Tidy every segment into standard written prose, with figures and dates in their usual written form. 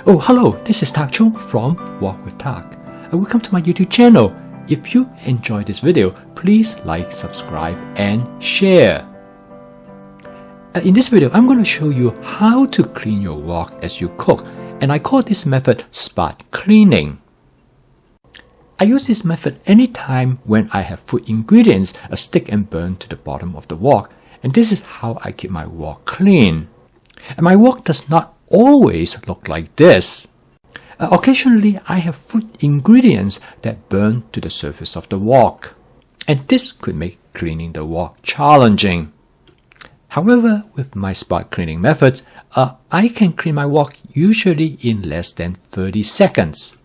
Oh, hello, this is Tak Cho from Walk with Tak. Welcome to my YouTube channel. If you enjoyed this video, please like, subscribe, and share. In this video, I'm going to show you how to clean your wok as you cook, and I call this method spot cleaning. I use this method anytime when I have food ingredients stick and burn to the bottom of the wok, and this is how I keep my wok clean. And my wok does not always look like this. Occasionally, I have food ingredients that burn to the surface of the wok, and this could make cleaning the wok challenging. However, with my spot cleaning methods, I can clean my wok usually in less than 30 seconds.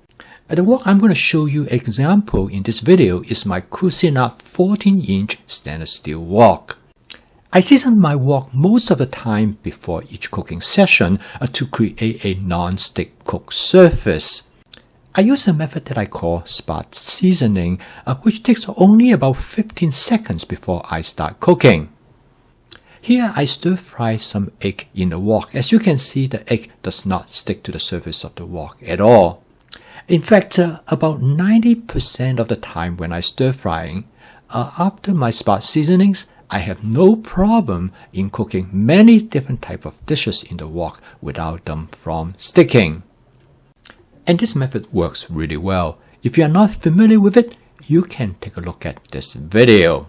The wok I'm going to show you an example in this video is my Cucina 14-inch stainless steel wok. I season my wok most of the time before each cooking session to create a non-stick cook surface. I use a method that I call spot seasoning, which takes only about 15 seconds before I start cooking. Here I stir fry some egg in the wok. As you can see, the egg does not stick to the surface of the wok at all. In fact, about 90% of the time when I stir frying, after my spot seasonings, I have no problem in cooking many different types of dishes in the wok without them from sticking. And this method works really well. If you are not familiar with it, you can take a look at this video.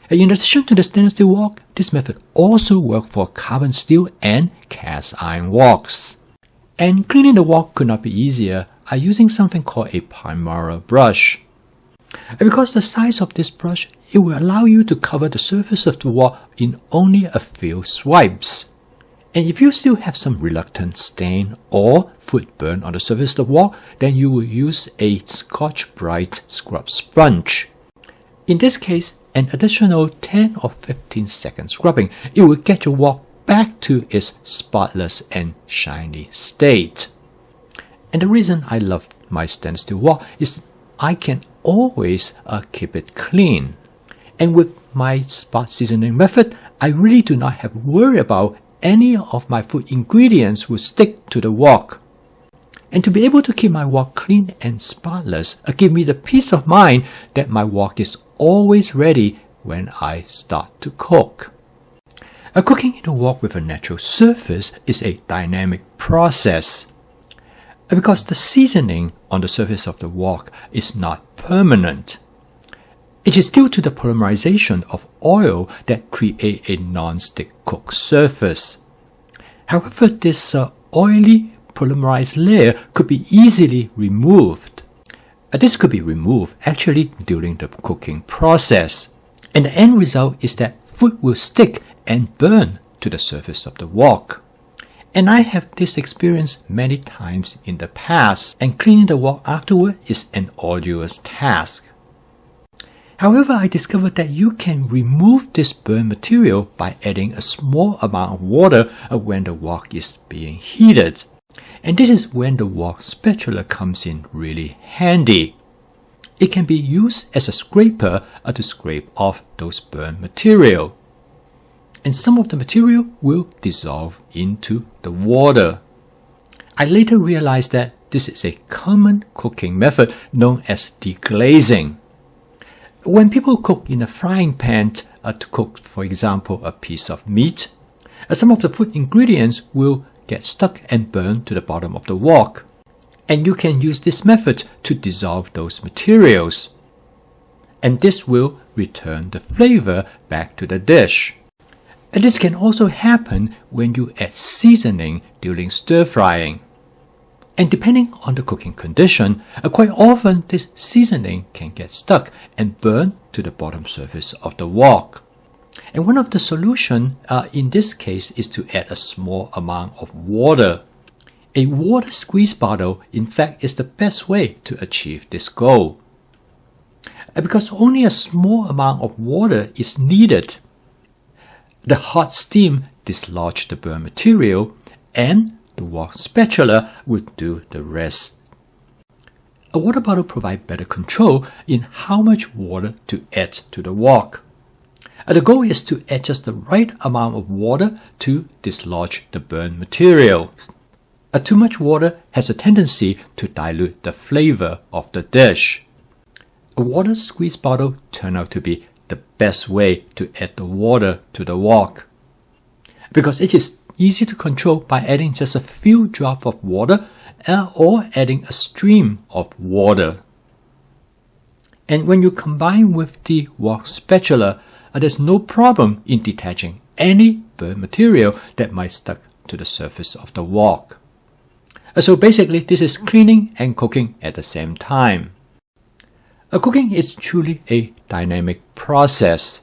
In addition to the stainless steel wok, this method also works for carbon steel and cast iron woks. And cleaning the wok could not be easier using something called a Primera brush. And because the size of this brush, it will allow you to cover the surface of the wok in only a few swipes. And if you still have some reluctant stain or food burn on the surface of the wok, then you will use a Scotch-Brite scrub sponge. In this case, an additional 10 or 15 second scrubbing, it will get your wok back to its spotless and shiny state. And the reason I love my stainless steel wok is I can always keep it clean. And with my spot seasoning method, I really do not have to worry about any of my food ingredients will stick to the wok. And to be able to keep my wok clean and spotless, give me the peace of mind that my wok is always ready when I start to cook. Cooking in a wok with a natural surface is a dynamic process, because the seasoning on the surface of the wok is not permanent. It is due to the polymerization of oil that create a non-stick cook surface. However, this oily polymerized layer could be easily removed. This could be removed actually during the cooking process. And the end result is that food will stick and burn to the surface of the wok. And I have this experience many times in the past, and cleaning the wok afterward is an arduous task. However, I discovered that you can remove this burn material by adding a small amount of water when the wok is being heated. And this is when the wok spatula comes in really handy. It can be used as a scraper to scrape off those burn material. And some of the material will dissolve into the water. I later realized that this is a common cooking method known as deglazing. When people cook in a frying pan to cook, for example, a piece of meat, some of the food ingredients will get stuck and burn to the bottom of the wok. And you can use this method to dissolve those materials. And this will return the flavor back to the dish. And this can also happen when you add seasoning during stir frying. And depending on the cooking condition, quite often this seasoning can get stuck and burn to the bottom surface of the wok. And one of the solutions in this case is to add a small amount of water. A water squeeze bottle, in fact, is the best way to achieve this goal. Because only a small amount of water is needed. The hot steam dislodges the burn material, and the wok spatula would do the rest. A water bottle provides better control in how much water to add to the wok. The goal is to add just the right amount of water to dislodge the burn material. Too much water has a tendency to dilute the flavor of the dish. A water squeeze bottle turned out to be the best way to add the water to the wok, because it is easy to control by adding just a few drops of water or adding a stream of water. And when you combine with the wok spatula, there's no problem in detaching any burnt material that might stuck to the surface of the wok. So basically, this is cleaning and cooking at the same time. Cooking is truly a dynamic process.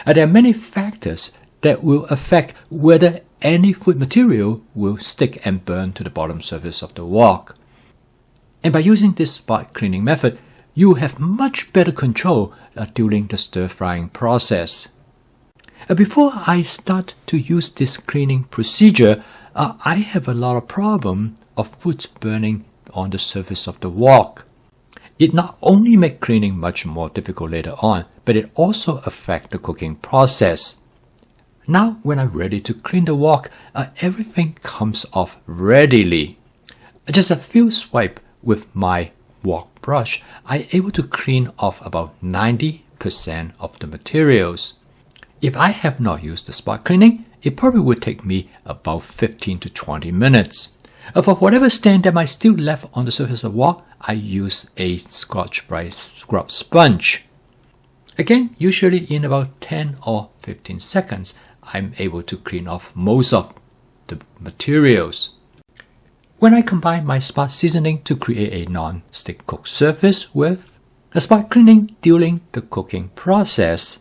There are many factors that will affect whether any food material will stick and burn to the bottom surface of the wok. And by using this spot cleaning method, you will have much better control during the stir-frying process. Before I start to use this cleaning procedure, I have a lot of problem of food burning on the surface of the wok. It not only makes cleaning much more difficult later on, but it also affects the cooking process. Now when I'm ready to clean the wok, everything comes off readily. Just a few swipes with my wok brush, I'm able to clean off about 90% of the materials. If I have not used the spot cleaning, it probably would take me about 15 to 20 minutes. For whatever stain that might still left on the surface of the wok, I use a Scotch-Brite scrub sponge. Again, usually in about 10 or 15 seconds, I'm able to clean off most of the materials. When I combine my spot seasoning to create a non-stick cooked surface with a spot cleaning during the cooking process,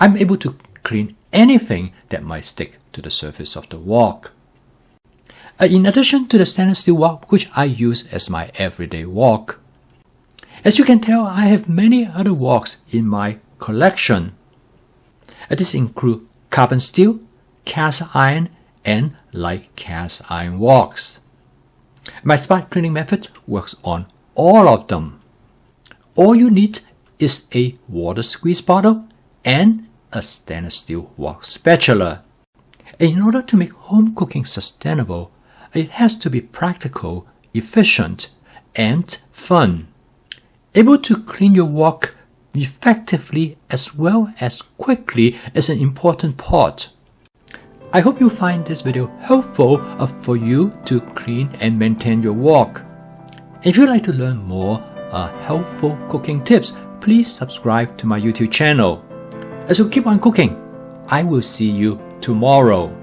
I'm able to clean anything that might stick to the surface of the wok. In addition to the stainless steel wok, which I use as my everyday wok, as you can tell, I have many other woks in my collection. This includes carbon steel, cast iron, and light cast iron woks. My spot cleaning method works on all of them. All you need is a water squeeze bottle and a stainless steel wok spatula. In order to make home cooking sustainable, it has to be practical, efficient, and fun. Able to clean your wok effectively as well as quickly is an important part. I hope you find this video helpful for you to clean and maintain your wok. If you'd like to learn more helpful cooking tips, please subscribe to my YouTube channel. So keep on cooking. I will see you tomorrow.